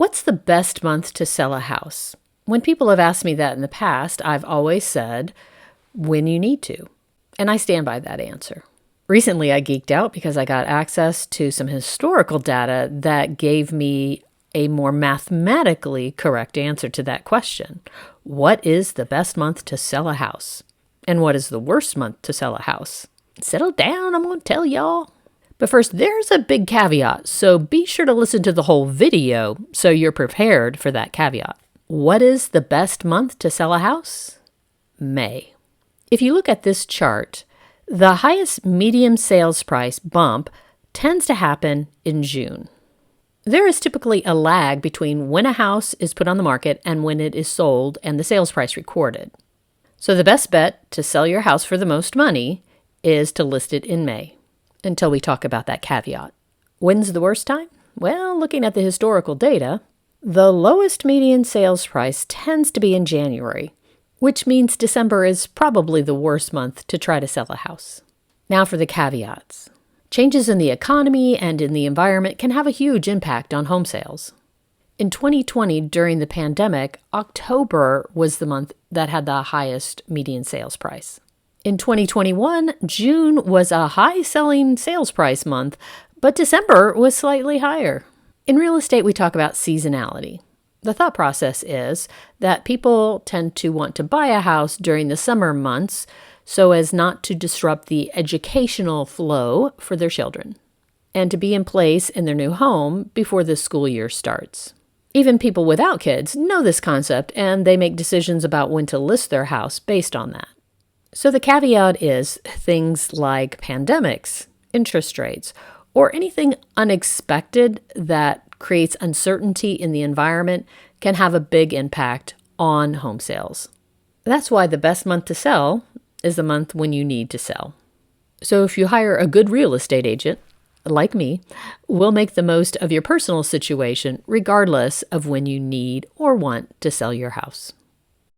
What's the best month to sell a house? When people have asked me that in the past, I've always said, when you need to. And I stand by that answer. Recently, I geeked out because I got access to some historical data that gave me a more mathematically correct answer to that question. What is the best month to sell a house? And what is the worst month to sell a house? Settle down, I'm going to tell y'all. But first, there's a big caveat, so be sure to listen to the whole video so you're prepared for that caveat. What is the best month to sell a house? May. If you look at this chart, the highest median sales price bump tends to happen in June. There is typically a lag between when a house is put on the market and when it is sold and the sales price recorded. So the best bet to sell your house for the most money is to list it in May, until we talk about that caveat. When's the worst time? Well, looking at the historical data, the lowest median sales price tends to be in January, which means December is probably the worst month to try to sell a house. Now for the caveats. Changes in the economy and in the environment can have a huge impact on home sales. In 2020, during the pandemic, October was the month that had the highest median sales price. In 2021, June was a high-selling sales price month, but December was slightly higher. In real estate, we talk about seasonality. The thought process is that people tend to want to buy a house during the summer months so as not to disrupt the educational flow for their children, and to be in place in their new home before the school year starts. Even people without kids know this concept, and they make decisions about when to list their house based on that. So the caveat is things like pandemics, interest rates, or anything unexpected that creates uncertainty in the environment can have a big impact on home sales. That's why the best month to sell is the month when you need to sell. So if you hire a good real estate agent, like me, we'll make the most of your personal situation regardless of when you need or want to sell your house.